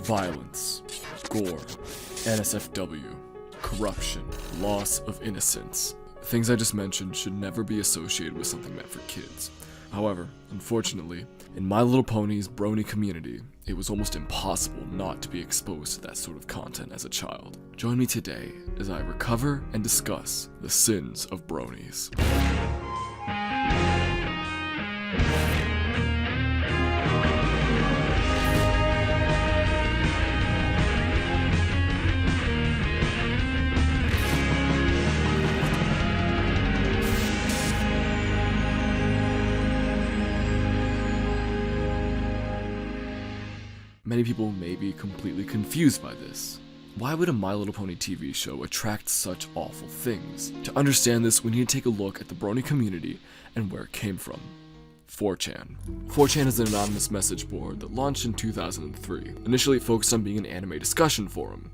Violence, gore, NSFW, corruption, loss of innocence. Things I just mentioned should never be associated with something meant for kids. However, unfortunately, in My Little Pony's Brony community, it was almost impossible not to be exposed to that sort of content as a child. Join me today as I recover and discuss the sins of Bronies. Many people may be completely confused by this. Why would a My Little Pony TV show attract such awful things? To understand this, we need to take a look at the Brony community and where it came from. 4chan. 4chan is an anonymous message board that launched in 2003. Initially, it focused on being an anime discussion forum.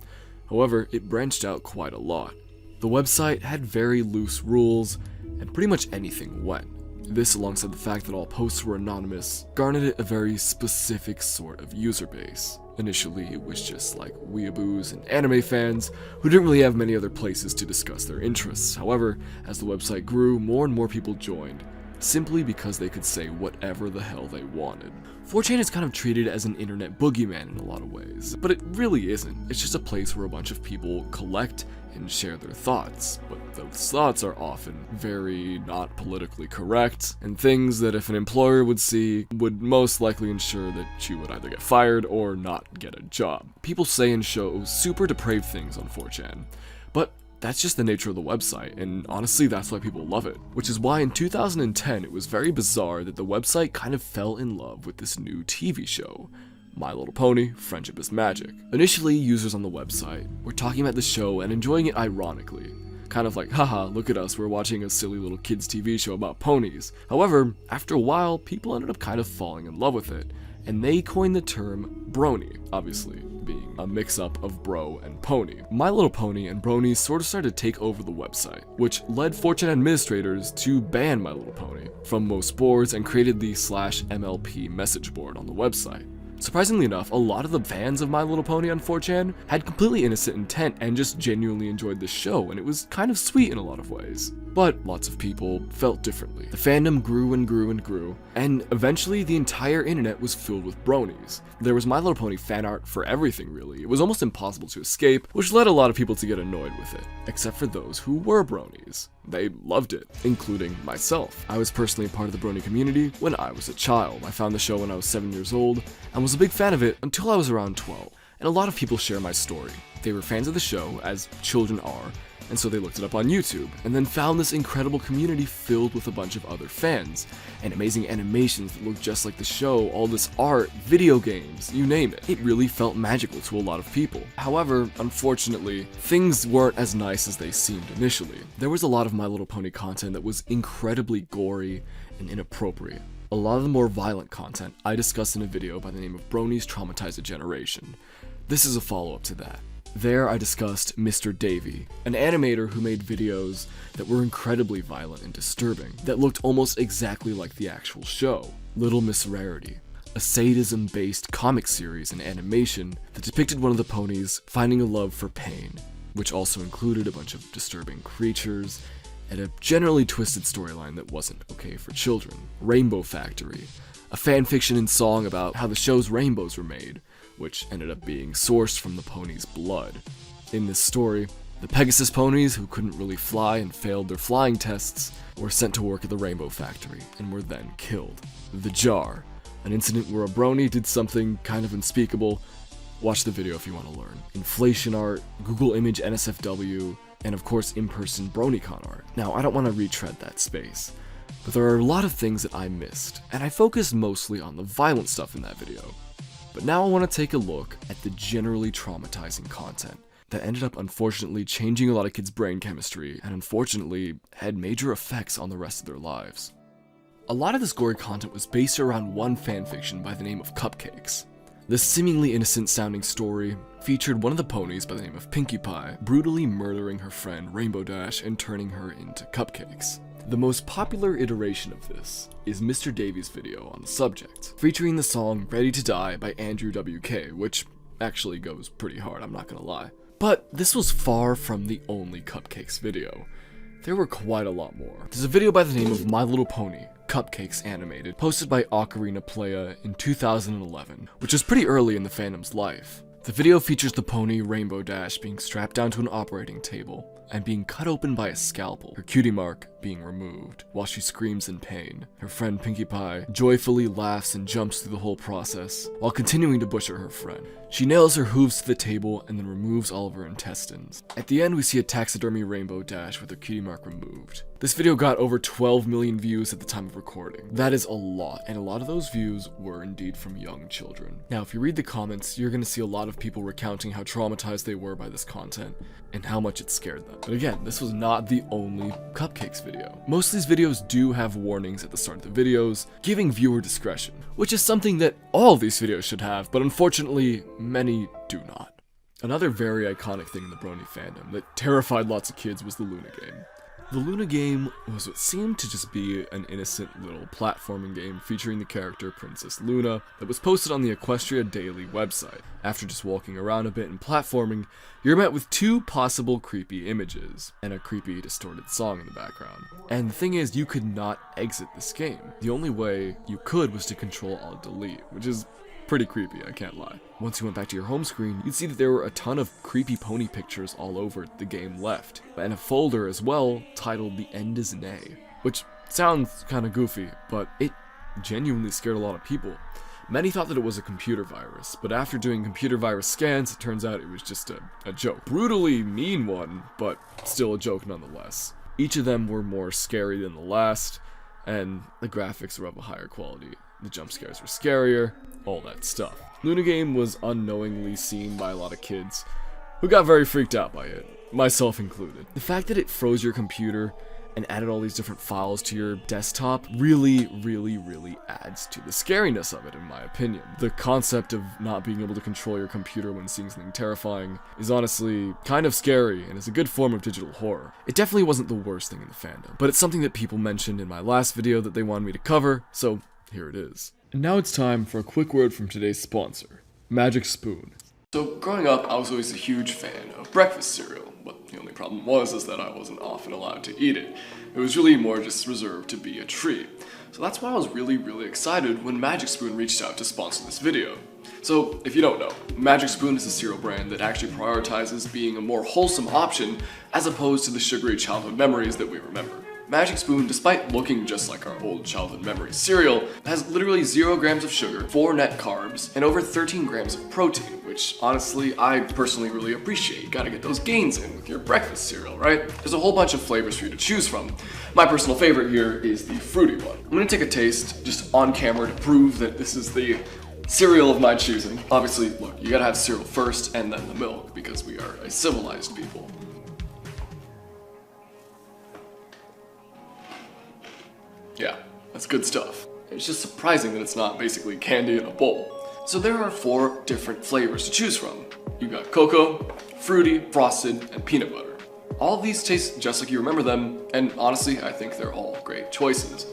However, it branched out quite a lot. The website had very loose rules, and pretty much anything went. This, alongside the fact that all posts were anonymous, garnered it a very specific sort of user base. Initially, it was just like weeaboos and anime fans who didn't really have many other places to discuss their interests. However, as the website grew, more and more people joined, simply because they could say whatever the hell they wanted. 4chan is kind of treated as an internet boogeyman in a lot of ways, but it really isn't. It's just a place where a bunch of people collect and share their thoughts, but those thoughts are often very not politically correct, and things that if an employer would see would most likely ensure that she would either get fired or not get a job. People say and show super depraved things on 4chan, but that's just the nature of the website, and honestly that's why people love it. Which is why in 2010 it was very bizarre that the website kind of fell in love with this new TV show, My Little Pony, Friendship is Magic. Initially, users on the website were talking about the show and enjoying it ironically. Kind of like, haha, look at us, we're watching a silly little kids TV show about ponies. However, after a while, people ended up kind of falling in love with it, and they coined the term Brony, obviously being a mix-up of bro and pony. My Little Pony and Bronies sort of started to take over the website, which led 4chan administrators to ban My Little Pony from most boards and created the /MLP message board on the website. Surprisingly enough, a lot of the fans of My Little Pony on 4chan had completely innocent intent and just genuinely enjoyed the show, and it was kind of sweet in a lot of ways. But lots of people felt differently. The fandom grew and grew and grew, and eventually the entire internet was filled with Bronies. There was My Little Pony fan art for everything really. It was almost impossible to escape, which led a lot of people to get annoyed with it, except for those who were Bronies. They loved it, including myself. I was personally a part of the Brony community when I was a child. I found the show when I was 7 years old, and was a big fan of it until I was around 12. And a lot of people share my story. They were fans of the show, as children are, and so they looked it up on YouTube, and then found this incredible community filled with a bunch of other fans, and amazing animations that looked just like the show, all this art, video games, you name it. It really felt magical to a lot of people. However, unfortunately, things weren't as nice as they seemed initially. There was a lot of My Little Pony content that was incredibly gory and inappropriate. A lot of the more violent content I discussed in a video by the name of Bronies Traumatize a Generation. This is a follow-up to that. There I discussed Mr. Davey, an animator who made videos that were incredibly violent and disturbing, that looked almost exactly like the actual show. Little Miss Rarity, a sadism-based comic series and animation that depicted one of the ponies finding a love for pain, which also included a bunch of disturbing creatures and a generally twisted storyline that wasn't okay for children. Rainbow Factory, a fanfiction and song about how the show's rainbows were made, which ended up being sourced from the pony's blood. In this story, the Pegasus ponies, who couldn't really fly and failed their flying tests, were sent to work at the Rainbow Factory and were then killed. The Jar, an incident where a Brony did something kind of unspeakable. Watch the video if you want to learn. Inflation art, Google image NSFW, and of course in-person BronyCon art. Now, I don't want to retread that space, but there are a lot of things that I missed, and I focused mostly on the violent stuff in that video. But now I want to take a look at the generally traumatizing content that ended up unfortunately changing a lot of kids' brain chemistry and unfortunately had major effects on the rest of their lives. A lot of this gory content was based around one fanfiction by the name of Cupcakes. This seemingly innocent sounding story featured one of the ponies by the name of Pinkie Pie brutally murdering her friend Rainbow Dash and turning her into cupcakes. The most popular iteration of this is Mr. Davies' video on the subject, featuring the song Ready to Die by Andrew WK, which actually goes pretty hard, I'm not gonna lie. But this was far from the only Cupcakes video. There were quite a lot more. There's a video by the name of My Little Pony, Cupcakes Animated, posted by Ocarina Playa in 2011, which is pretty early in the fandom's life. The video features the pony Rainbow Dash being strapped down to an operating table and being cut open by a scalpel, her cutie mark being removed, while she screams in pain. Her friend Pinkie Pie joyfully laughs and jumps through the whole process, while continuing to butcher her friend. She nails her hooves to the table and then removes all of her intestines. At the end, we see a taxidermy Rainbow Dash with her cutie mark removed. This video got over 12 million views at the time of recording. That is a lot, and a lot of those views were indeed from young children. Now, if you read the comments, you're gonna see a lot of people recounting how traumatized they were by this content, and how much it scared them. But again, this was not the only Cupcakes video. Most of these videos do have warnings at the start of the videos, giving viewer discretion, which is something that all of these videos should have, but unfortunately, many do not. Another very iconic thing in the Brony fandom that terrified lots of kids was the Luna game. The Luna game was what seemed to just be an innocent little platforming game featuring the character Princess Luna that was posted on the Equestria daily website. After just walking around a bit and platforming, you're met with two possible creepy images and a creepy distorted song in the background. And the thing is, you could not exit this game. The only way you could was to Control-Alt-Delete, which is pretty creepy, I can't lie. Once you went back to your home screen, you'd see that there were a ton of creepy pony pictures all over the game left, and a folder as well titled The End Is Nay, which sounds kinda goofy, but it genuinely scared a lot of people. Many thought that it was a computer virus, but after doing computer virus scans, it turns out it was just a joke. Brutally mean one, but still a joke nonetheless. Each of them were more scary than the last, and the graphics were of a higher quality. The jump scares were scarier, all that stuff. Luna game was unknowingly seen by a lot of kids who got very freaked out by it, myself included. The fact that it froze your computer and added all these different files to your desktop really adds to the scariness of it, in my opinion. The concept of not being able to control your computer when seeing something terrifying is honestly kind of scary and is a good form of digital horror. It definitely wasn't the worst thing in the fandom, but it's something that people mentioned in my last video that they wanted me to cover, so here it is. And now it's time for a quick word from today's sponsor, Magic Spoon. So growing up, I was always a huge fan of breakfast cereal, but the only problem is that I wasn't often allowed to eat it. It was really more just reserved to be a treat. So that's why I was really excited when Magic Spoon reached out to sponsor this video. So if you don't know, Magic Spoon is a cereal brand that actually prioritizes being a more wholesome option as opposed to the sugary childhood memories that we remember. Magic Spoon, despite looking just like our old childhood memory cereal, has literally 0 grams of sugar, 4 net carbs, and over 13 grams of protein, which honestly, I personally really appreciate. You gotta get those gains in with your breakfast cereal, right? There's a whole bunch of flavors for you to choose from. My personal favorite here is the fruity one. I'm gonna take a taste just on camera to prove that this is the cereal of my choosing. Obviously, look, you gotta have cereal first and then the milk because we are a civilized people. Yeah, that's good stuff. It's just surprising that it's not basically candy in a bowl. So there are 4 different flavors to choose from. You got cocoa, fruity, frosted, and peanut butter. All of these taste just like you remember them, and honestly, I think they're all great choices.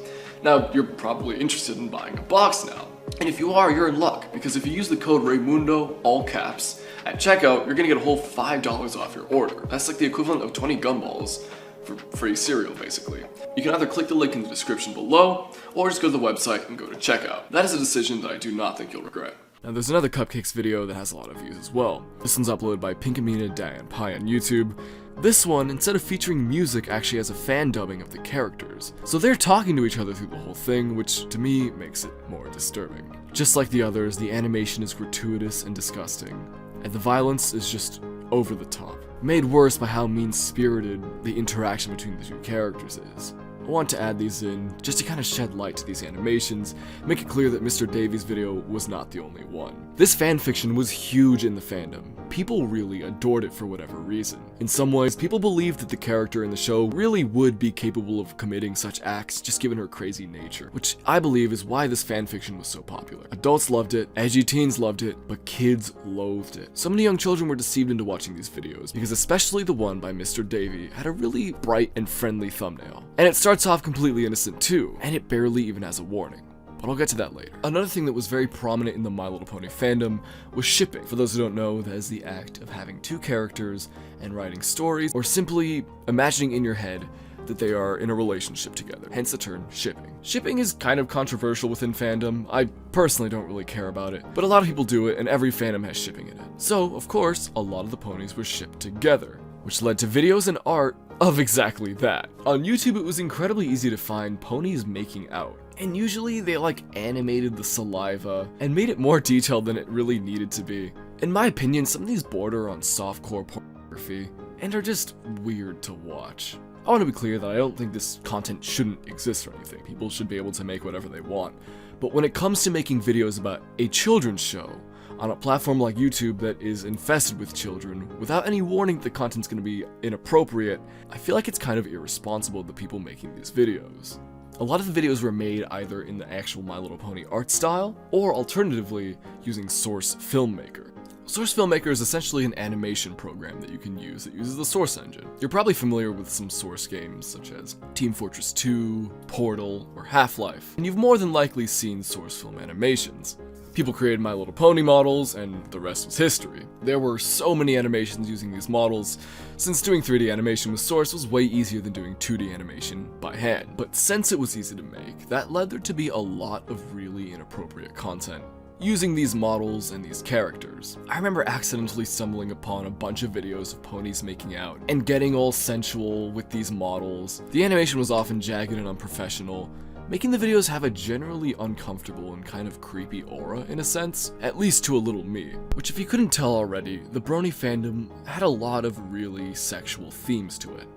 Now, you're probably interested in buying a box now. And if you are, you're in luck, because if you use the code Raymundo, all caps, at checkout, you're gonna get a whole $5 off your order. That's like the equivalent of 20 gumballs for free cereal, basically. You can either click the link in the description below, or just go to the website and go to checkout. That is a decision that I do not think you'll regret. Now there's another Cupcakes video that has a lot of views as well. This one's uploaded by Pinkamena Diane Pie on YouTube. This one, instead of featuring music, actually has a fan dubbing of the characters. So they're talking to each other through the whole thing, which to me makes it more disturbing. Just like the others, the animation is gratuitous and disgusting, and the violence is just over the top, made worse by how mean-spirited the interaction between the 2 characters is. I want to add these in just to kind of shed light to these animations, make it clear that Mr. Davies' video was not the only one. This fanfiction was huge in the fandom. People really adored it for whatever reason. In some ways, people believed that the character in the show really would be capable of committing such acts just given her crazy nature, which I believe is why this fanfiction was so popular. Adults loved it, edgy teens loved it, but kids loathed it. So many young children were deceived into watching these videos, because especially the one by Mr. Davie had a really bright and friendly thumbnail. And it starts off completely innocent too, and it barely even has a warning. But but I'll get to that later. Another thing that was very prominent in the My Little Pony fandom was shipping. For those who don't know, that is the act of having two characters and writing stories, or simply imagining in your head that they are in a relationship together, hence the term shipping. Shipping is kind of controversial within fandom. I personally don't really care about it, but a lot of people do it, and every fandom has shipping in it. So, of course, a lot of the ponies were shipped together, which led to videos and art of exactly that. On YouTube, it was incredibly easy to find ponies making out, and usually they animated the saliva and made it more detailed than it really needed to be. In my opinion, some of these border on softcore pornography and are just weird to watch. I want to be clear that I don't think this content shouldn't exist or anything. People should be able to make whatever they want. But when it comes to making videos about a children's show on a platform like YouTube that is infested with children, without any warning that the content's going to be inappropriate, I feel like it's kind of irresponsible of the people making these videos. A lot of the videos were made either in the actual My Little Pony art style, or alternatively using Source Filmmaker. Source Filmmaker is essentially an animation program that you can use that uses the Source engine. You're probably familiar with some Source games such as Team Fortress 2, Portal, or Half-Life, and you've more than likely seen Source film animations. People created My Little Pony models, and the rest was history. There were so many animations using these models, since doing 3D animation with Source was way easier than doing 2D animation by hand. But since it was easy to make, that led there to be a lot of really inappropriate content using these models and these characters. I remember accidentally stumbling upon a bunch of videos of ponies making out and getting all sensual with these models. The animation was often jagged and unprofessional, making the videos have a generally uncomfortable and kind of creepy aura in a sense, at least to a little me. Which, if you couldn't tell already, the Brony fandom had a lot of really sexual themes to it.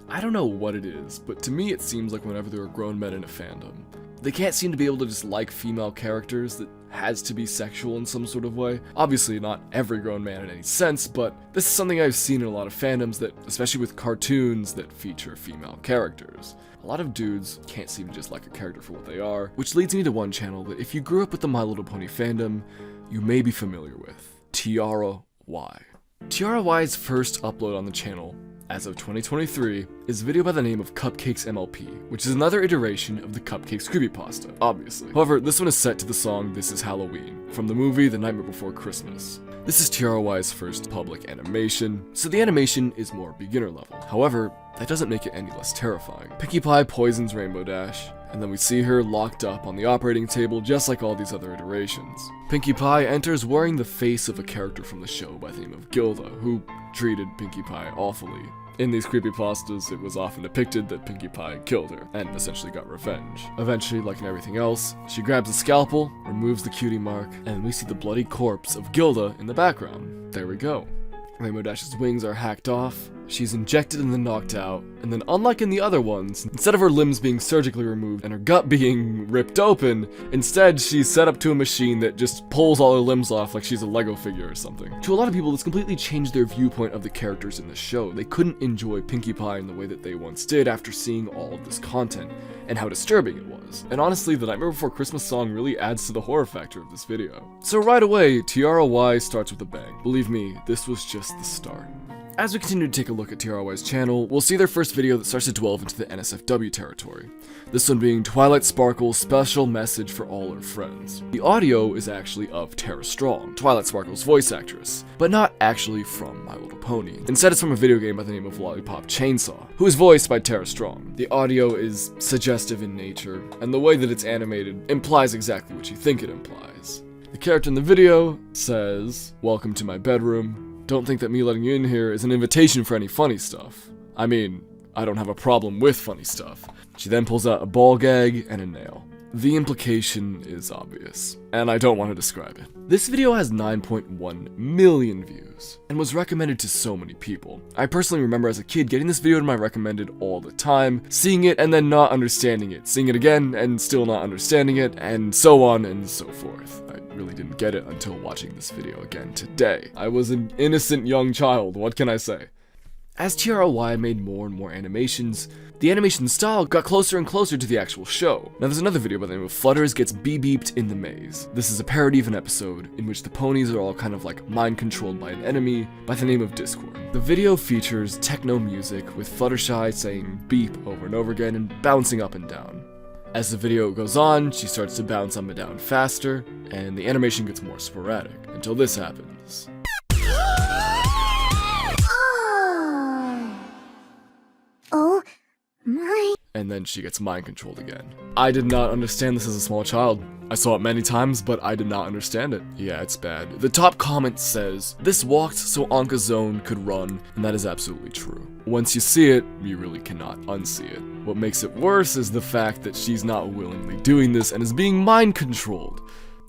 I don't know what it is, but to me it seems like whenever there are grown men in a fandom, they can't seem to be able to just like female characters that has to be sexual in some sort of way. Obviously not every grown man in any sense, but this is something I've seen in a lot of fandoms that, especially with cartoons that feature female characters. A lot of dudes can't seem to just like a character for what they are, which leads me to one channel that if you grew up with the My Little Pony fandom, you may be familiar with. Tiara Y. Tiara Y's first upload on the channel, as of 2023, is a video by the name of Cupcakes MLP, which is another iteration of the Cupcakes creepypasta, obviously. However, this one is set to the song This Is Halloween, from the movie The Nightmare Before Christmas. This is Tiara Y's first public animation, so the animation is more beginner level. However, that doesn't make it any less terrifying. Pinkie Pie poisons Rainbow Dash, and then we see her locked up on the operating table just like all these other iterations. Pinkie Pie enters wearing the face of a character from the show by the name of Gilda, who treated Pinkie Pie awfully. In these creepypastas, it was often depicted that Pinkie Pie killed her, and essentially got revenge. Eventually, like in everything else, she grabs a scalpel, removes the cutie mark, and we see the bloody corpse of Gilda in the background. There we go. Rainbow Dash's wings are hacked off, she's injected and then knocked out, and then unlike in the other ones, instead of her limbs being surgically removed and her gut being ripped open, instead she's set up to a machine that just pulls all her limbs off like she's a Lego figure or something. To a lot of people, this completely changed their viewpoint of the characters in the show. They couldn't enjoy Pinkie Pie in the way that they once did after seeing all of this content, and how disturbing it was. And honestly, the Nightmare Before Christmas song really adds to the horror factor of this video. So right away, Tiara Y starts with a bang. Believe me, this was just the start. As we continue to take a look at Tiara Y's channel, we'll see their first video that starts to delve into the NSFW territory. This one being Twilight Sparkle's special message for all her friends. The audio is actually of Tara Strong, Twilight Sparkle's voice actress, but not actually from My Little Pony. Instead, it's from a video game by the name of Lollipop Chainsaw, who is voiced by Tara Strong. The audio is suggestive in nature, and the way that it's animated implies exactly what you think it implies. The character in the video says, "Welcome to my bedroom. Don't think that me letting you in here is an invitation for any funny stuff. I mean, I don't have a problem with funny stuff." She then pulls out a ball gag and a nail. The implication is obvious, and I don't want to describe it. This video has 9.1 million views, and was recommended to so many people. I personally remember as a kid getting this video in my recommended all the time, seeing it and then not understanding it, seeing it again and still not understanding it, and so on and so forth. I really didn't get it until watching this video again today. I was an innocent young child, what can I say? As Tiara Y made more and more animations, the animation style got closer and closer to the actual show. Now there's another video by the name of Flutters Gets Beeped in the Maze. This is a parody of an episode in which the ponies are all kind of like mind controlled by an enemy by the name of Discord. The video features techno music with Fluttershy saying beep over and over again and bouncing up and down. As the video goes on, she starts to bounce up and down faster, and the animation gets more sporadic, until this happens. Oh my. And then she gets mind controlled again. I did not understand this as a small child. I saw it many times, but I did not understand it. Yeah, it's bad. The top comment says, "This walked so Anka's zone could run," and that is absolutely true. Once you see it, you really cannot unsee it. What makes it worse is the fact that she's not willingly doing this and is being mind controlled,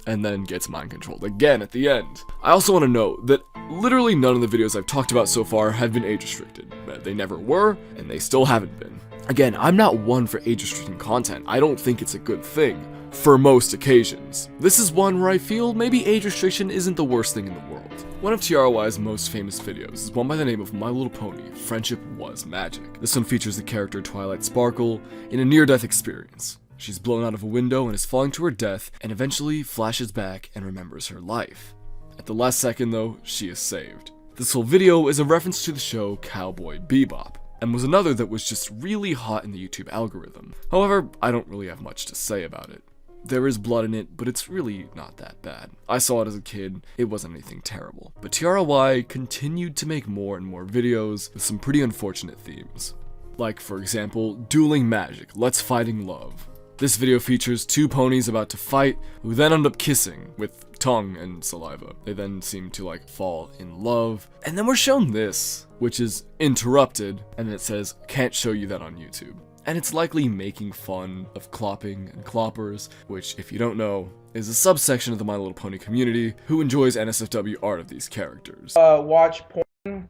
and then gets mind controlled again at the end. I also want to note that literally none of the videos I've talked about so far have been age restricted. They never were, and they still haven't been. Again, I'm not one for age-restricting content. I don't think it's a good thing, for most occasions. This is one where I feel maybe age restriction isn't the worst thing in the world. One of Tiara's most famous videos is one by the name of My Little Pony, Friendship Was Magic. This one features the character Twilight Sparkle in a near-death experience. She's blown out of a window and is falling to her death, and eventually flashes back and remembers her life. At the last second though, she is saved. This whole video is a reference to the show Cowboy Bebop, and was another that was just really hot in the YouTube algorithm. However, I don't really have much to say about it. There is blood in it, but it's really not that bad. I saw it as a kid, it wasn't anything terrible. But Tiara continued to make more and more videos with some pretty unfortunate themes. Like, for example, Dueling Magic, Let's Fighting Love. This video features two ponies about to fight, who then end up kissing with tongue and saliva. They then seem to fall in love. And then we're shown this, which is interrupted, and it says, "Can't show you that on YouTube." And it's likely making fun of clopping and cloppers, which, if you don't know, is a subsection of the My Little Pony community who enjoys NSFW art of these characters. Watch porn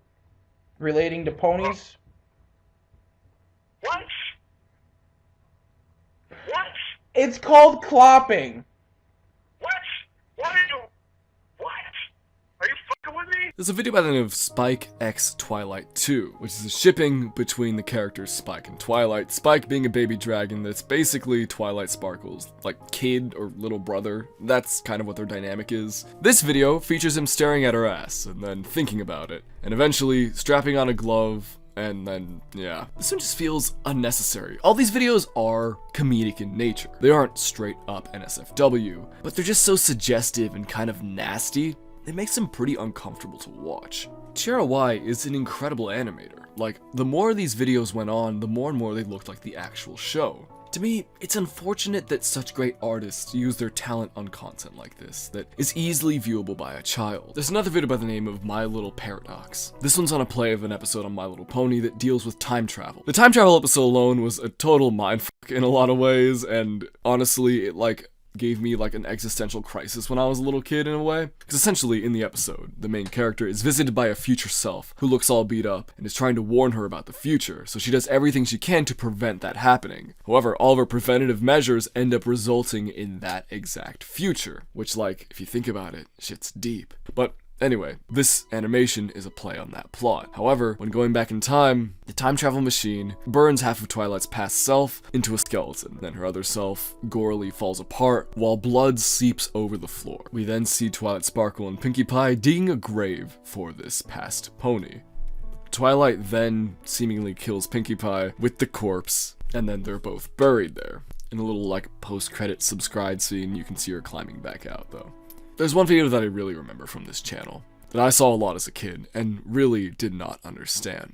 relating to ponies. What? What? It's called clopping. What? What are you? What? Are you fucking with me? There's a video by the name of Spike x Twilight 2, which is a shipping between the characters Spike and Twilight. Spike being a baby dragon that's basically Twilight Sparkle's, kid or little brother. That's kind of what their dynamic is. This video features him staring at her ass, and then thinking about it, and eventually strapping on a glove, and then, yeah. This one just feels unnecessary. All these videos are comedic in nature. They aren't straight up NSFW, but they're just so suggestive and kind of nasty, it makes them pretty uncomfortable to watch. Tiara is an incredible animator. The more these videos went on, the more and more they looked like the actual show. To me, it's unfortunate that such great artists use their talent on content like this, that is easily viewable by a child. There's another video by the name of My Little Paradox. This one's on a play of an episode on My Little Pony that deals with time travel. The time travel episode alone was a total mindfuck in a lot of ways, and honestly, it gave me an existential crisis when I was a little kid in a way. Because essentially, in the episode, the main character is visited by a future self who looks all beat up and is trying to warn her about the future, so she does everything she can to prevent that happening. However, all of her preventative measures end up resulting in that exact future, which if you think about it, shit's deep. But anyway, this animation is a play on that plot. However, when going back in time, the time travel machine burns half of Twilight's past self into a skeleton. Then her other self gorily falls apart while blood seeps over the floor. We then see Twilight Sparkle and Pinkie Pie digging a grave for this past pony. Twilight then seemingly kills Pinkie Pie with the corpse, and then they're both buried there. In a little post-credit subscribe scene, you can see her climbing back out though. There's one video that I really remember from this channel, that I saw a lot as a kid, and really did not understand.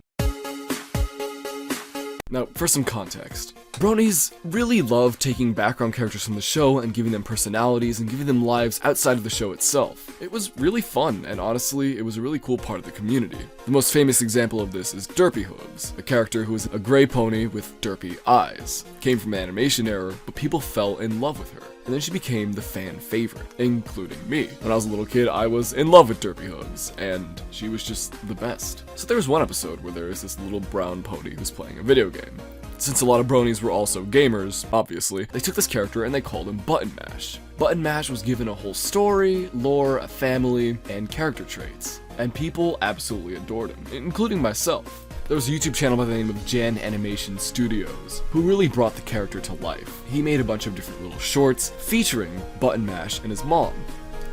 Now, for some context, Bronies really love taking background characters from the show and giving them personalities and giving them lives outside of the show itself. It was really fun, and honestly, it was a really cool part of the community. The most famous example of this is Derpy Hooves, a character who is a gray pony with derpy eyes. Came from an animation error, but people fell in love with her. And then she became the fan favorite, including me. When I was a little kid, I was in love with Derpy Hooves, and she was just the best. So there was one episode where there is this little brown pony who's playing a video game. Since a lot of bronies were also gamers, obviously, they took this character and they called him Button Mash. Button Mash was given a whole story, lore, a family, and character traits. And people absolutely adored him, including myself. There was a YouTube channel by the name of Jan Animation Studios, who really brought the character to life. He made a bunch of different little shorts featuring Button Mash and his mom.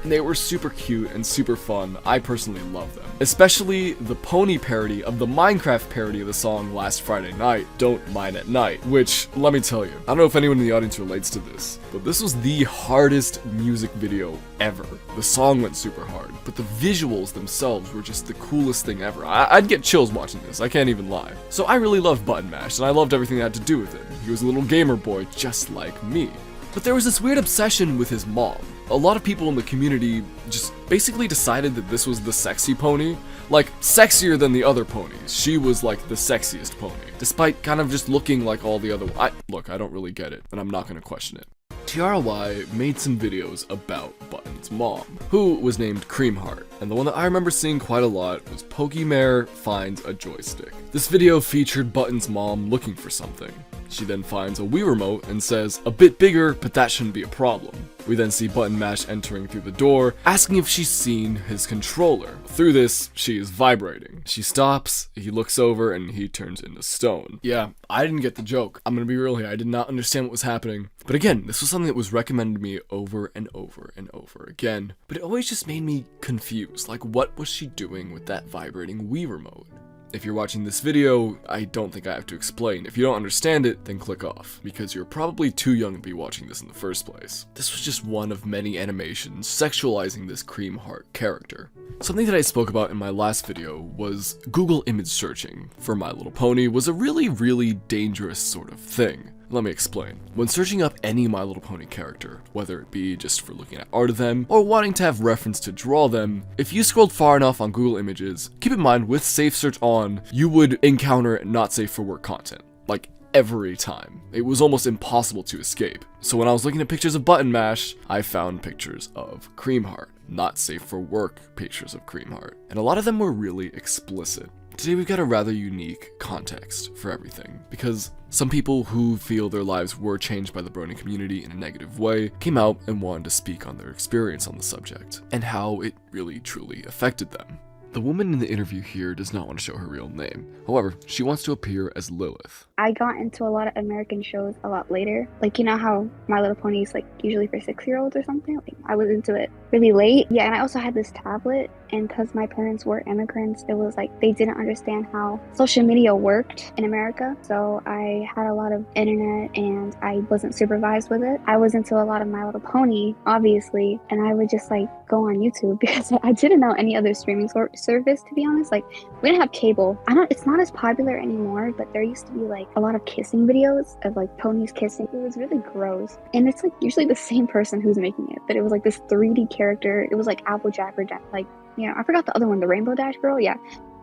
and they were super cute and super fun. I personally love them. Especially the pony parody of the Minecraft parody of the song Last Friday Night, Don't Mine at Night, which, let me tell you, I don't know if anyone in the audience relates to this, but this was the hardest music video ever. The song went super hard, but the visuals themselves were just the coolest thing ever. I'd get chills watching this, I can't even lie. So I really loved Button Mash, and I loved everything that had to do with it. He was a little gamer boy just like me. But there was this weird obsession with his mom. A lot of people in the community just basically decided that this was the sexy pony. Like, sexier than the other ponies. She was like the sexiest pony, despite kind of just looking like all the other Look, I don't really get it, and I'm not gonna question it. Tiara Y made some videos about Button's mom, who was named Creamheart, and the one that I remember seeing quite a lot was Pokemare Finds a Joystick. This video featured Button's mom looking for something. She then finds a Wii remote and says, "A bit bigger, but that shouldn't be a problem." We then see Button Mash entering through the door, asking if she's seen his controller. Through this, she is vibrating. She stops, he looks over, and he turns into stone. Yeah, I didn't get the joke. I'm gonna be real here, I did not understand what was happening. But again, this was something that was recommended to me over and over and over again. But it always just made me confused. Like, what was she doing with that vibrating Wii remote? If you're watching this video, I don't think I have to explain. If you don't understand it, then click off, because you're probably too young to be watching this in the first place. This was just one of many animations sexualizing this Creamheart character. Something that I spoke about in my last video was Google image searching for My Little Pony was a really dangerous sort of thing. Let me explain. When searching up any My Little Pony character, whether it be just for looking at art of them, or wanting to have reference to draw them, if you scrolled far enough on Google Images, keep in mind with safe search on, you would encounter not safe for work content. Like, every time. It was almost impossible to escape. So when I was looking at pictures of Button Mash, I found pictures of Creamheart. Not safe for work pictures of Creamheart. And a lot of them were really explicit. Today we've got a rather unique context for everything, because some people who feel their lives were changed by the Brony community in a negative way came out and wanted to speak on their experience on the subject, and how it really truly affected them. The woman in the interview here does not want to show her real name. However, she wants to appear as Lilith. I got into a lot of American shows a lot later. Like, you know how My Little Pony is like usually for 6-year-olds or something? Like, I was into it really late. Yeah, and I also had this tablet, and because my parents were immigrants, it was like they didn't understand how social media worked in America. So I had a lot of internet and I wasn't supervised with it. I was into a lot of My Little Pony, obviously, and I would just like go on YouTube because I didn't know any other streaming service, to be honest. Like, we didn't have cable. It's not as popular anymore, but there used to be like a lot of kissing videos of like ponies kissing. It was really gross, and it's like usually the same person who's making it, but it was like this 3D character. It was like Applejack or Jack, like, you know, I forgot the other one, the Rainbow Dash girl. Yeah,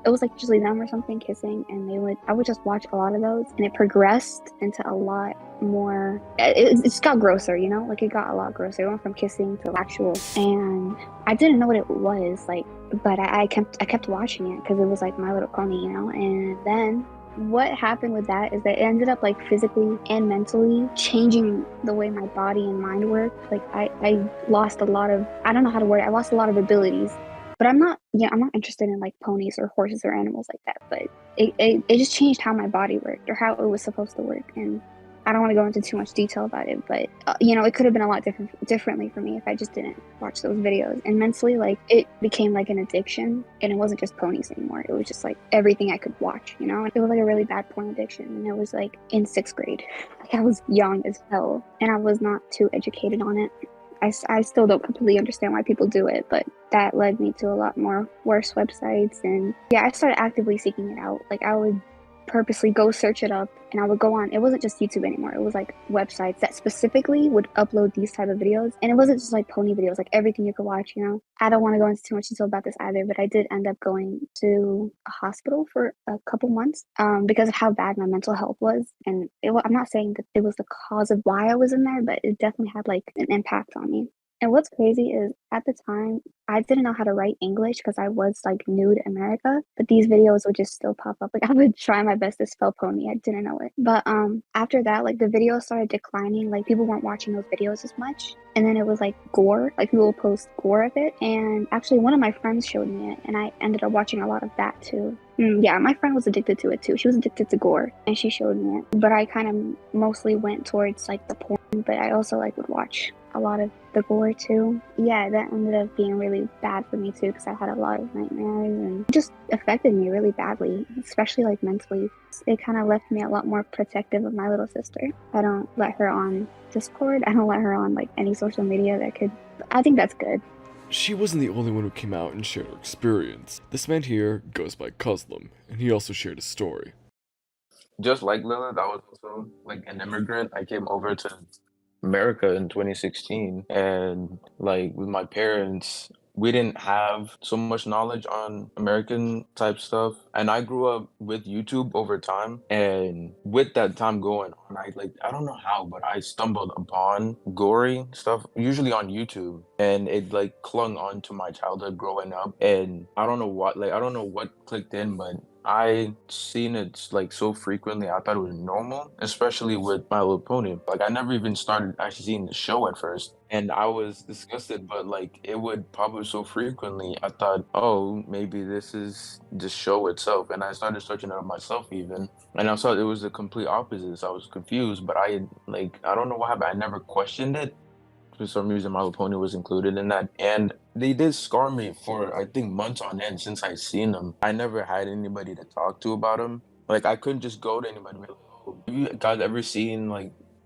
it was like usually them or something kissing, and I would just watch a lot of those, and it progressed into a lot more. It just got grosser, you know, like it got a lot grosser. It went from kissing to actual, and I didn't know what it was like, but I kept watching it because it was like My Little Pony, you know. And then what happened with that is that it ended up like physically and mentally changing the way my body and mind worked. Like I lost a lot of, I don't know how to word it, I lost a lot of abilities. But I'm not interested in like ponies or horses or animals like that. But it just changed how my body worked, or how it was supposed to work. And I don't want to go into too much detail about it, but you know, it could have been a lot differently for me if I just didn't watch those videos. And mentally, like, it became like an addiction, and it wasn't just ponies anymore. It was just like everything I could watch, you know. It was like a really bad porn addiction, and it was like in 6th grade. Like, I was young as hell, and I was not too educated on it. I still don't completely understand why people do it, but that led me to a lot more worse websites. And yeah, I started actively seeking it out. Like, I would purposely go search it up, and I would go on. It wasn't just YouTube anymore. It was like websites that specifically would upload these type of videos. And it wasn't just like pony videos, like everything you could watch, you know. I don't want to go into too much detail about this either, but I did end up going to a hospital for a couple months because of how bad my mental health was. And I'm not saying that it was the cause of why I was in there, but it definitely had like an impact on me. And what's crazy is, at the time, I didn't know how to write English because I was like new to America, but these videos would just still pop up. Like, I would try my best to spell pony. I didn't know it. But after that, like, the videos started declining. Like, people weren't watching those videos as much. And then it was like gore. Like, people would post gore of it. And actually, one of my friends showed me it, and I ended up watching a lot of that too. Yeah, my friend was addicted to it too. She was addicted to gore, and she showed me it. But I kind of mostly went towards like the porn But I also would watch a lot of the gore too. Yeah, that ended up being really bad for me too because I had a lot of nightmares and it just affected me really badly, especially mentally. It kind of left me a lot more protective of my little sister. I don't let her on Discord. I don't let her on any social media that could. I think that's good. She wasn't the only one who came out and shared her experience. This man here goes by Cuslim, and he also shared his story. Just like Lilith, I was also an immigrant. I came over to America in 2016, and with my parents, we didn't have so much knowledge on American type stuff. And I grew up with YouTube over time, and with that time going on, I don't know how, but I stumbled upon gory stuff, usually on YouTube, and it clung on to my childhood growing up. And I don't know what I don't know what clicked in, but I seen it so frequently. I thought it was normal, especially with My Little Pony. I never even started actually seeing the show at first, and I was disgusted. But it would pop up so frequently, I thought, oh, maybe this is the show itself. And I started searching it up myself even, and I saw it was the complete opposite. So I was confused, but I don't know what happened. I never questioned it. For some reason, My Little Pony was included in that, and they did scar me for I think months on end since I seen them. I never had anybody to talk to about them. I couldn't just go to anybody and be like, "Oh, have you guys ever seen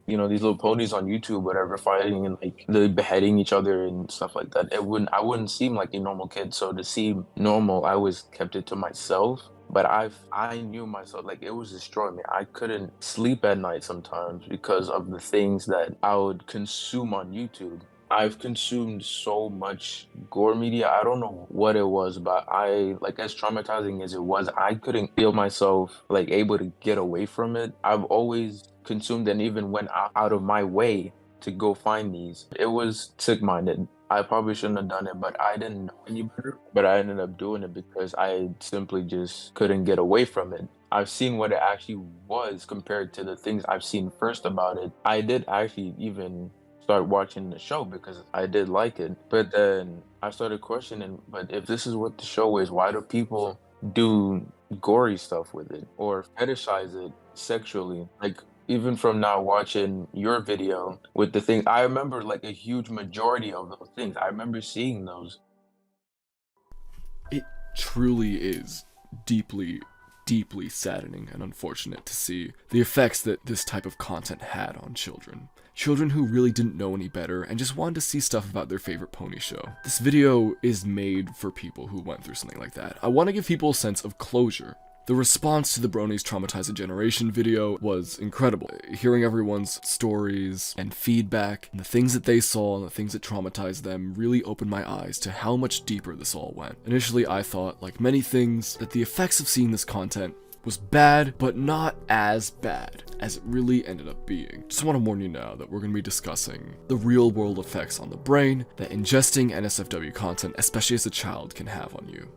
these little ponies on YouTube, whatever, fighting and they beheading each other and stuff like that?" I wouldn't seem like a normal kid. So to seem normal, I always kept it to myself. But I knew myself, it was destroying me. I couldn't sleep at night sometimes because of the things that I would consume on YouTube. I've consumed so much gore media. I don't know what it was, but as traumatizing as it was, I couldn't feel myself able to get away from it. I've always consumed and even went out of my way to go find these. It was sick-minded. I probably shouldn't have done it, but I didn't know any better. But I ended up doing it because I simply just couldn't get away from it. I've seen what it actually was compared to the things I've seen first about it. I did actually even start watching the show because I did like it. But then I started questioning, but if this is what the show is, why do people do gory stuff with it or fetishize it sexually? Even from now watching your video with the thing, I remember a huge majority of those things. I remember seeing those. It truly is deeply, deeply saddening and unfortunate to see the effects that this type of content had on children. Children who really didn't know any better and just wanted to see stuff about their favorite pony show. This video is made for people who went through something like that. I want to give people a sense of closure. The response to the Bronies Traumatized Generation video was incredible. Hearing everyone's stories and feedback, and the things that they saw and the things that traumatized them really opened my eyes to how much deeper this all went. Initially, I thought, like many things, that the effects of seeing this content was bad, but not as bad as it really ended up being. Just want to warn you now that we're going to be discussing the real world effects on the brain that ingesting NSFW content, especially as a child, can have on you.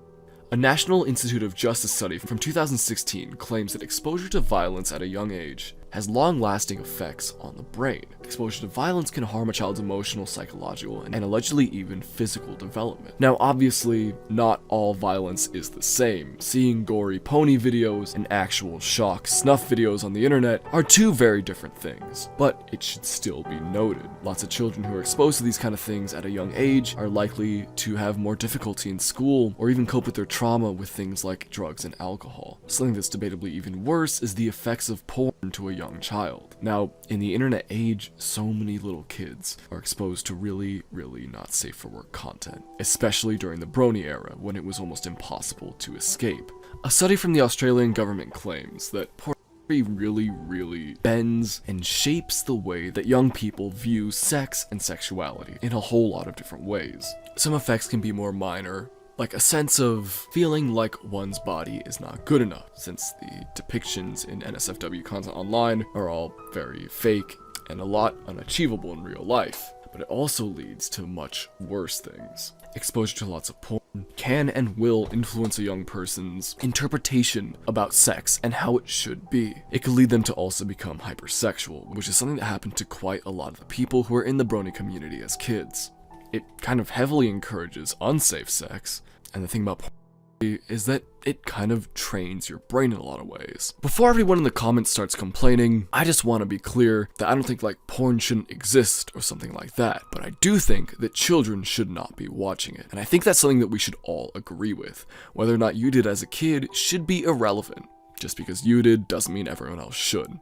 A National Institute of Justice study from 2016 claims that exposure to violence at a young age has long-lasting effects on the brain. Exposure to violence can harm a child's emotional, psychological, and allegedly even physical development. Now, obviously, not all violence is the same. Seeing gory pony videos and actual shock snuff videos on the internet are two very different things, but it should still be noted. Lots of children who are exposed to these kind of things at a young age are likely to have more difficulty in school or even cope with their trauma with things like drugs and alcohol. Something that's debatably even worse is the effects of porn to a young child. Now, in the internet age, so many little kids are exposed to really, really not safe for work content, especially during the Brony era when it was almost impossible to escape. A study from the Australian government claims that pornography really bends and shapes the way that young people view sex and sexuality in a whole lot of different ways. Some effects can be more minor, like a sense of feeling like one's body is not good enough, since the depictions in NSFW content online are all very fake and a lot unachievable in real life. But it also leads to much worse things. Exposure to lots of porn can and will influence a young person's interpretation about sex and how it should be. It could lead them to also become hypersexual, which is something that happened to quite a lot of the people who are in the Brony community as kids. It kind of heavily encourages unsafe sex, and the thing about porn is that it kind of trains your brain in a lot of ways. Before everyone in the comments starts complaining, I just want to be clear that I don't think like porn shouldn't exist or something like that, but I do think that children should not be watching it. And I think that's something that we should all agree with. Whether or not you did as a kid should be irrelevant. Just because you did doesn't mean everyone else should.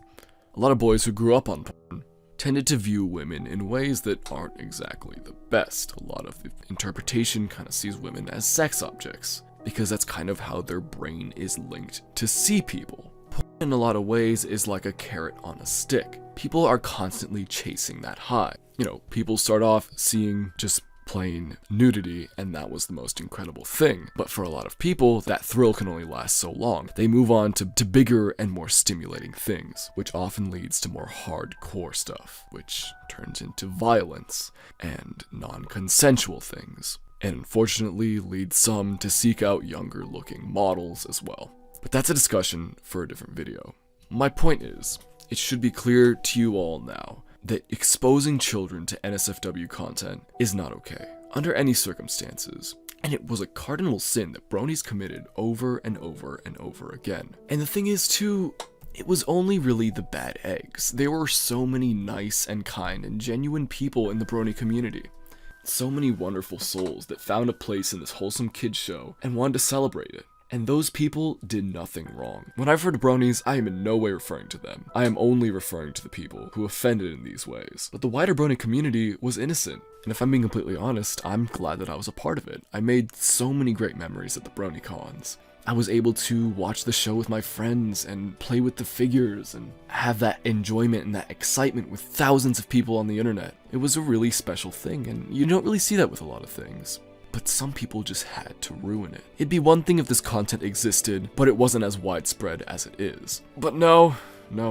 A lot of boys who grew up on porn tended to view women in ways that aren't exactly the best. A lot of the interpretation kind of sees women as sex objects, because that's kind of how their brain is linked to see people. Porn in a lot of ways is like a carrot on a stick. People are constantly chasing that high. You know, people start off seeing just plain nudity, and that was the most incredible thing. But for a lot of people, that thrill can only last so long. They move on to bigger and more stimulating things, which often leads to more hardcore stuff, which turns into violence and non-consensual things, and unfortunately leads some to seek out younger looking models as well. But that's a discussion for a different video. My point is, it should be clear to you all now that exposing children to NSFW content is not okay, under any circumstances. And it was a cardinal sin that Bronies committed over and over and over again. And the thing is too, it was only really the bad eggs. There were so many nice and kind and genuine people in the Brony community. So many wonderful souls that found a place in this wholesome kids show and wanted to celebrate it. And those people did nothing wrong. When I refer to Bronies, I am in no way referring to them. I am only referring to the people who offended in these ways. But the wider Brony community was innocent. And if I'm being completely honest, I'm glad that I was a part of it. I made so many great memories at the Brony cons. I was able to watch the show with my friends and play with the figures and have that enjoyment and that excitement with thousands of people on the internet. It was a really special thing, and you don't really see that with a lot of things. But some people just had to ruin it. It'd be one thing if this content existed, but it wasn't as widespread as it is. But no,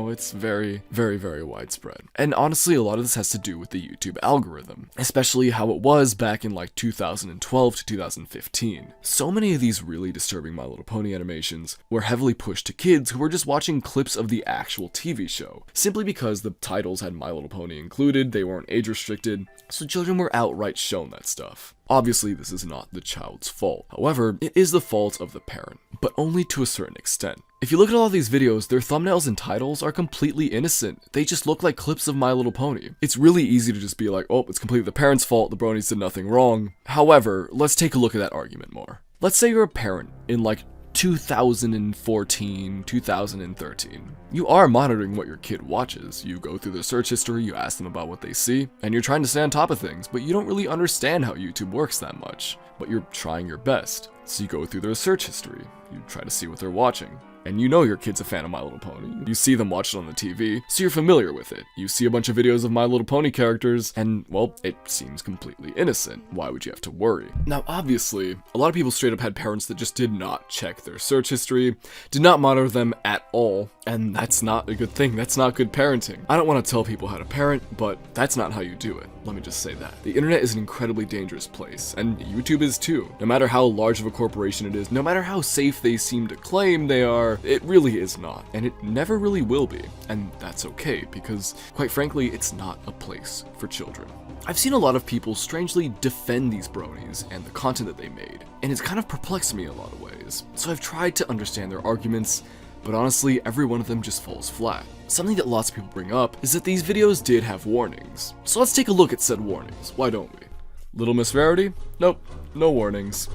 it's very, very, very widespread. And honestly, a lot of this has to do with the YouTube algorithm, especially how it was back in like 2012 to 2015. So many of these really disturbing My Little Pony animations were heavily pushed to kids who were just watching clips of the actual TV show. Simply because the titles had My Little Pony included, they weren't age restricted, so children were outright shown that stuff. Obviously, this is not the child's fault. However, it is the fault of the parent, but only to a certain extent. If you look at all these videos, their thumbnails and titles are completely innocent. They just look like clips of My Little Pony. It's really easy to just be like, oh, it's completely the parent's fault, the Bronies did nothing wrong. However, let's take a look at that argument more. Let's say you're a parent in like 2014, 2013. You are monitoring what your kid watches. You go through their search history, you ask them about what they see, and you're trying to stay on top of things, but you don't really understand how YouTube works that much, but you're trying your best. So you go through their search history, you try to see what they're watching. And you know your kid's a fan of My Little Pony. You see them watch it on the TV, so you're familiar with it. You see a bunch of videos of My Little Pony characters, and, well, it seems completely innocent. Why would you have to worry? Now, obviously, a lot of people straight up had parents that just did not check their search history, did not monitor them at all, and that's not a good thing. That's not good parenting. I don't want to tell people how to parent, but that's not how you do it. Let me just say that. The internet is an incredibly dangerous place, and YouTube is too. No matter how large of a corporation it is, no matter how safe they seem to claim they are, it really is not, and it never really will be, and that's okay, because, quite frankly, it's not a place for children. I've seen a lot of people strangely defend these Bronies and the content that they made, and it's kind of perplexed me in a lot of ways, so I've tried to understand their arguments, but honestly, every one of them just falls flat. Something that lots of people bring up is that these videos did have warnings, so let's take a look at said warnings, why don't we? Little Miss Rarity? Nope, no warnings.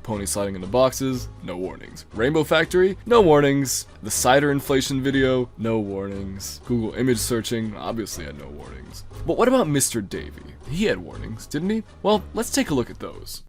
Pony sliding into boxes, no warnings. Rainbow Factory, no warnings. The cider inflation video, no warnings. Google image searching, obviously had no warnings. But what about Mr. Davy? He had warnings, didn't he? Well, let's take a look at those.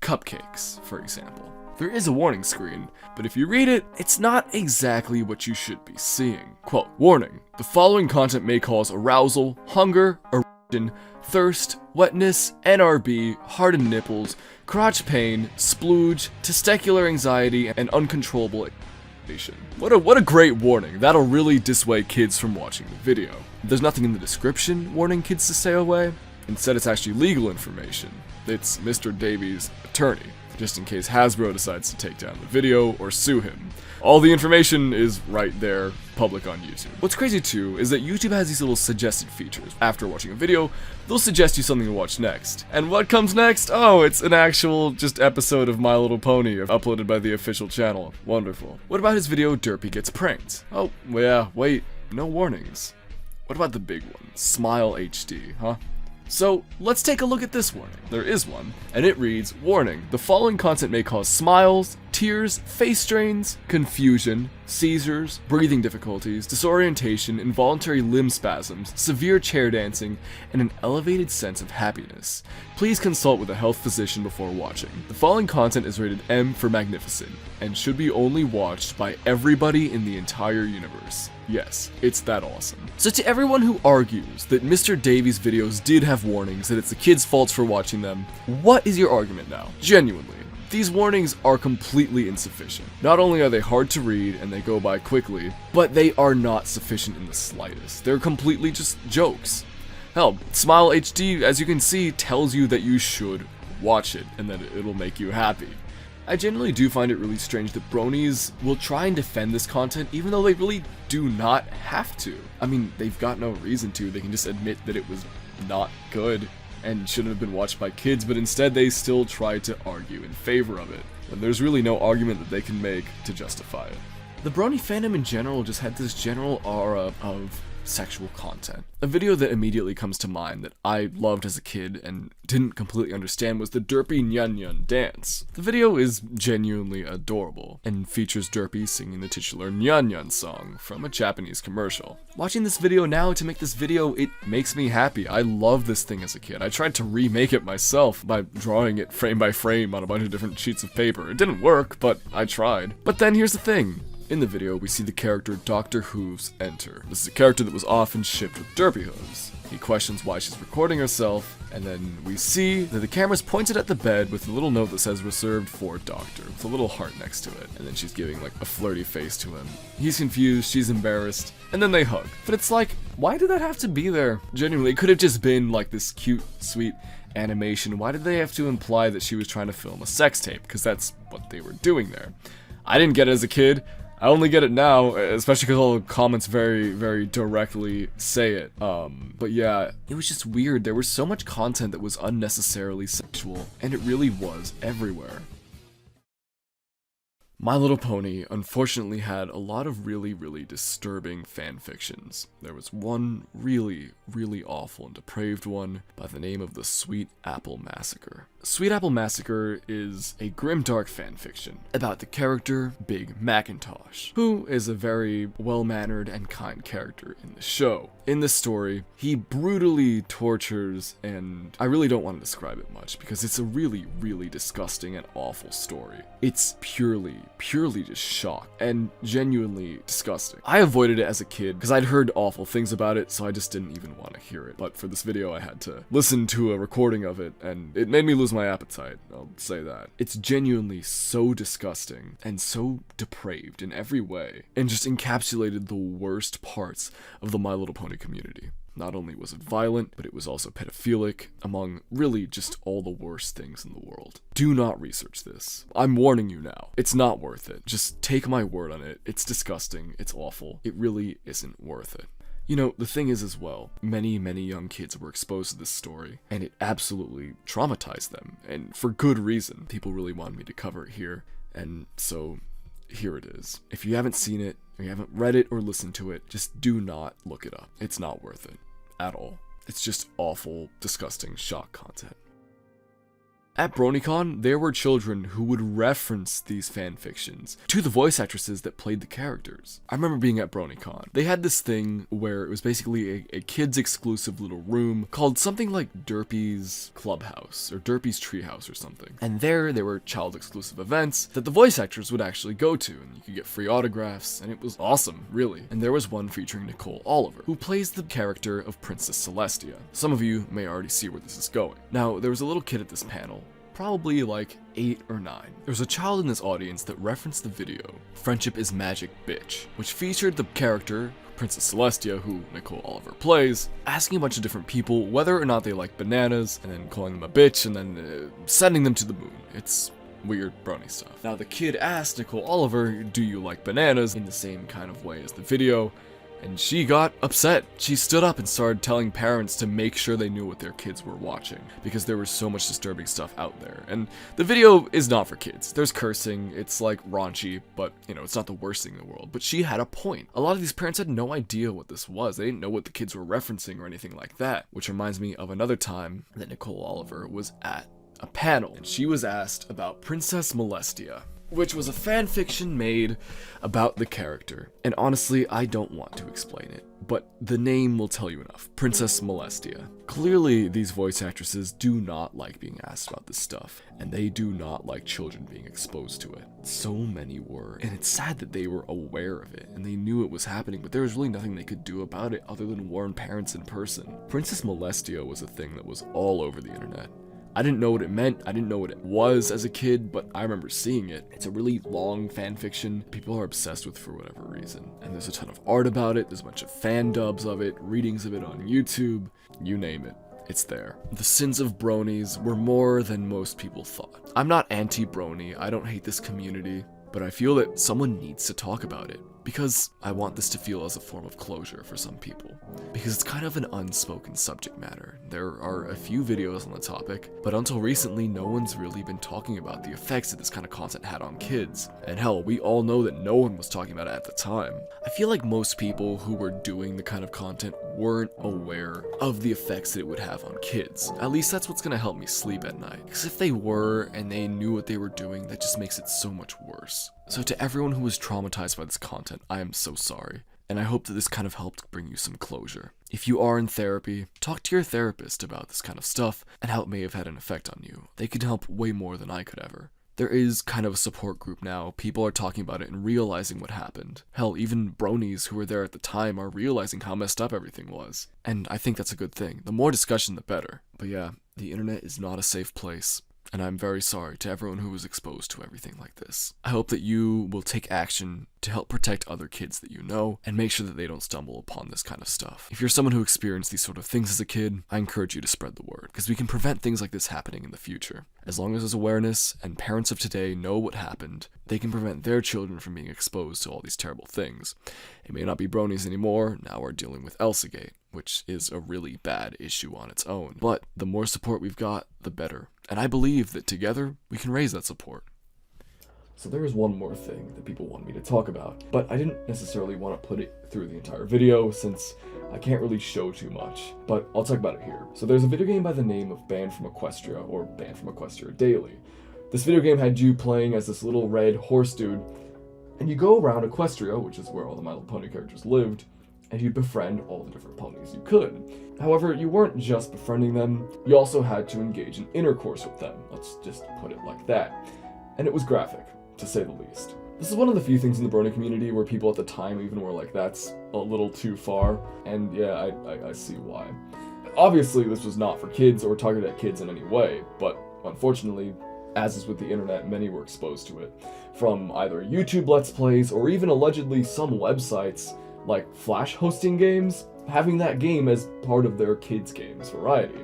Cupcakes, for example. There is a warning screen, but if you read it, it's not exactly what you should be seeing. Quote, warning, the following content may cause arousal, hunger, erection, thirst, wetness, NRB, hardened nipples, crotch pain, splooge, testicular anxiety, and uncontrollable excitation. What a great warning. That'll really dissuade kids from watching the video. There's nothing in the description warning kids to stay away. Instead, it's actually legal information. It's Mr. Davies' attorney, just in case Hasbro decides to take down the video or sue him. All the information is right there, public on YouTube. What's crazy too is that YouTube has these little suggested features. After watching a video, they'll suggest you something to watch next. And what comes next? Oh, it's an actual just episode of My Little Pony uploaded by the official channel. Wonderful. What about his video Derpy Gets Pranked? Oh, yeah, wait, no warnings. What about the big one? Smile HD, huh? So, let's take a look at this warning. There is one, and it reads, "Warning, the following content may cause smiles, tears, face strains, confusion, seizures, breathing difficulties, disorientation, involuntary limb spasms, severe chair dancing, and an elevated sense of happiness. Please consult with a health physician before watching. The following content is rated M for magnificent, and should be only watched by everybody in the entire universe." Yes, it's that awesome. So to everyone who argues that Mr. Davies' videos did have warnings, that it's the kids' faults for watching them, what is your argument now? Genuinely. These warnings are completely insufficient. Not only are they hard to read and they go by quickly, but they are not sufficient in the slightest. They're completely just jokes. Hell, Smile HD, as you can see, tells you that you should watch it and that it'll make you happy. I genuinely do find it really strange that Bronies will try and defend this content even though they really do not have to. I mean, they've got no reason to. They can just admit that it was not good and shouldn't have been watched by kids, but instead they still try to argue in favor of it, when there's really no argument that they can make to justify it. The Brony fandom in general just had this general aura of sexual content. A video that immediately comes to mind that I loved as a kid and didn't completely understand was the Derpy Nyun Nyun dance. The video is genuinely adorable and features Derpy singing the titular Nyun Nyun song from a Japanese commercial. Watching this video now to make this video, it makes me happy. I loved this thing as a kid. I tried to remake it myself by drawing it frame by frame on a bunch of different sheets of paper. It didn't work, but I tried. But then here's the thing. In the video, we see the character Dr. Hooves enter. This is a character that was often shipped with Derpy Hooves. He questions why she's recording herself, and then we see that the camera's pointed at the bed with a little note that says reserved for Doctor, with a little heart next to it, and then she's giving like a flirty face to him. He's confused, she's embarrassed, and then they hug. But it's like, why did that have to be there? Genuinely, it could have just been like this cute, sweet animation. Why did they have to imply that she was trying to film a sex tape? Because that's what they were doing there. I didn't get it as a kid. I only get it now, especially because all the comments very, very directly say it. But yeah, it was just weird. There was so much content that was unnecessarily sexual, and it really was everywhere. My Little Pony unfortunately had a lot of really, really disturbing fanfictions. There was one really, really awful and depraved one by the name of the Sweet Apple Massacre. Sweet Apple Massacre is a grimdark fanfiction about the character Big Macintosh, who is a very well-mannered and kind character in the show. In this story, he brutally tortures, and I really don't want to describe it much because it's a really, really disgusting and awful story. It's purely just shock and genuinely disgusting. I avoided it as a kid because I'd heard awful things about it, so I just didn't even want to hear it. But for this video, I had to listen to a recording of it, and it made me lose my appetite, I'll say that. It's genuinely so disgusting and so depraved in every way, and just encapsulated the worst parts of the My Little Pony community. Not only was it violent, but it was also pedophilic, among really just all the worst things in the world. Do not research this. I'm warning you now. It's not worth it. Just take my word on it. It's disgusting. It's awful. It really isn't worth it. You know, the thing is as well, many young kids were exposed to this story, and it absolutely traumatized them, and for good reason. People really wanted me to cover it here, and so here it is. If you haven't seen it, or you haven't read it or listened to it, just do not look it up. It's not worth it. At all. It's just awful, disgusting shock content. At BronyCon, there were children who would reference these fanfictions to the voice actresses that played the characters. I remember being at BronyCon. They had this thing where it was basically a kids exclusive little room called something like Derpy's Clubhouse or Derpy's Treehouse or something. And there were child exclusive events that the voice actors would actually go to, and you could get free autographs, and it was awesome, really. And there was one featuring Nicole Oliver, who plays the character of Princess Celestia. Some of you may already see where this is going. Now, there was a little kid at this panel, probably like 8 or 9. There was a child in this audience that referenced the video, Friendship is Magic Bitch, which featured the character, Princess Celestia, who Nicole Oliver plays, asking a bunch of different people whether or not they like bananas, and then calling them a bitch, and then sending them to the moon. It's weird brony stuff. Now the kid asked Nicole Oliver, do you like bananas, in the same kind of way as the video, and she got upset. She stood up and started telling parents to make sure they knew what their kids were watching, because there was so much disturbing stuff out there. And the video is not for kids. There's cursing, it's like raunchy, but you know, it's not the worst thing in the world. But she had a point. A lot of these parents had no idea what this was. They didn't know what the kids were referencing or anything like that, which reminds me of another time that Nicole Oliver was at a panel, and she was asked about Princess Molestia, which was a fan fiction made about the character. And honestly, I don't want to explain it, but the name will tell you enough. Princess Molestia. Clearly, these voice actresses do not like being asked about this stuff, and they do not like children being exposed to it. So many were, and it's sad that they were aware of it, and they knew it was happening, but there was really nothing they could do about it other than warn parents in person. Princess Molestia was a thing that was all over the internet. I didn't know what it meant, I didn't know what it was as a kid, but I remember seeing it. It's a really long fan fiction people are obsessed with for whatever reason. And there's a ton of art about it, there's a bunch of fan dubs of it, readings of it on YouTube, you name it. It's there. The SINS of Bronies were more than most people thought. I'm not anti-brony, I don't hate this community, but I feel that someone needs to talk about it, because I want this to feel as a form of closure for some people. Because it's kind of an unspoken subject matter. There are a few videos on the topic, but until recently, no one's really been talking about the effects that this kind of content had on kids. And hell, we all know that no one was talking about it at the time. I feel like most people who were doing the kind of content weren't aware of the effects that it would have on kids. At least that's what's gonna help me sleep at night. Because if they were, and they knew what they were doing, that just makes it so much worse. So to everyone who was traumatized by this content, I am so sorry. And I hope that this kind of helped bring you some closure. If you are in therapy, talk to your therapist about this kind of stuff and how it may have had an effect on you. They can help way more than I could ever. There is kind of a support group now. People are talking about it and realizing what happened. Hell, even bronies who were there at the time are realizing how messed up everything was. And I think that's a good thing. The more discussion, the better. But yeah, the internet is not a safe place. And I'm very sorry to everyone who was exposed to everything like this. I hope that you will take action to help protect other kids that you know, and make sure that they don't stumble upon this kind of stuff. If you're someone who experienced these sort of things as a kid, I encourage you to spread the word, because we can prevent things like this happening in the future. As long as there's awareness, and parents of today know what happened, they can prevent their children from being exposed to all these terrible things. It may not be bronies anymore, now we're dealing with Elsagate, which is a really bad issue on its own. But the more support we've got, the better. And I believe that together, we can raise that support. So there is one more thing that people want me to talk about, but I didn't necessarily want to put it through the entire video since I can't really show too much, but I'll talk about it here. So there's a video game by the name of Banned from Equestria, or Banned from Equestria Daily. This video game had you playing as this little red horse dude, and you go around Equestria, which is where all the My Little Pony characters lived, and you befriend all the different ponies you could. However, you weren't just befriending them, you also had to engage in intercourse with them, let's just put it like that. And it was graphic, to say the least. This is one of the few things in the brony community where people at the time even were like, that's a little too far, and yeah, I see why. Obviously, this was not for kids or targeted at kids in any way, but unfortunately, as is with the internet, many were exposed to it. From either YouTube Let's Plays or even allegedly some websites like Flash hosting games, having that game as part of their kids' games variety,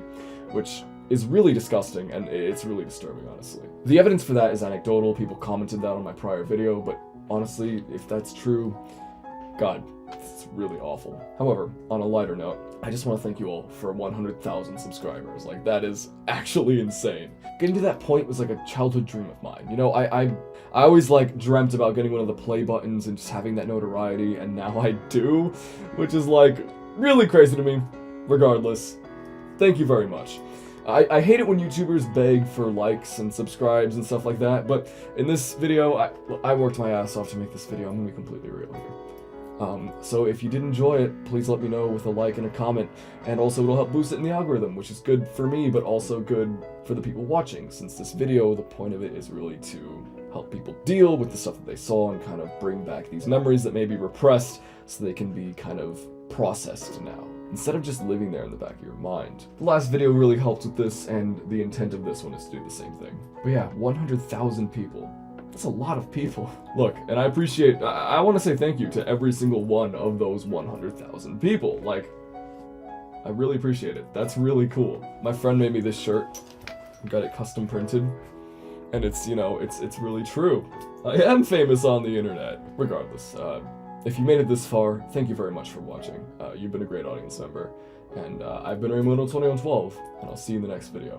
which is really disgusting and it's really disturbing, honestly. The evidence for that is anecdotal, people commented that on my prior video, but honestly, if that's true, God, it's really awful. However, on a lighter note, I just want to thank you all for 100,000 subscribers. Like, that is actually insane. Getting to that point was like a childhood dream of mine. You know, I always like dreamt about getting one of the play buttons and just having that notoriety, and now I do, which is like really crazy to me. Regardless, thank you very much. I hate it when YouTubers beg for likes and subscribes and stuff like that, but in this video, I worked my ass off to make this video. I'm gonna be completely real here. So if you did enjoy it, please let me know with a like and a comment, and also it'll help boost it in the algorithm, which is good for me, but also good for the people watching, since this video, the point of it is really to help people deal with the stuff that they saw and kind of bring back these memories that may be repressed so they can be kind of processed now, instead of just living there in the back of your mind. The last video really helped with this, and the intent of this one is to do the same thing. But yeah, 100,000 people. That's a lot of people. Look, and I appreciate, I want to say thank you to every single one of those 100,000 people. Like, I really appreciate it. That's really cool. My friend made me this shirt. I got it custom printed. And it's, you know, it's really true. I am famous on the internet. Regardless, if you made it this far, thank you very much for watching. You've been a great audience member. And I've been Raymundo 2112, and I'll see you in the next video.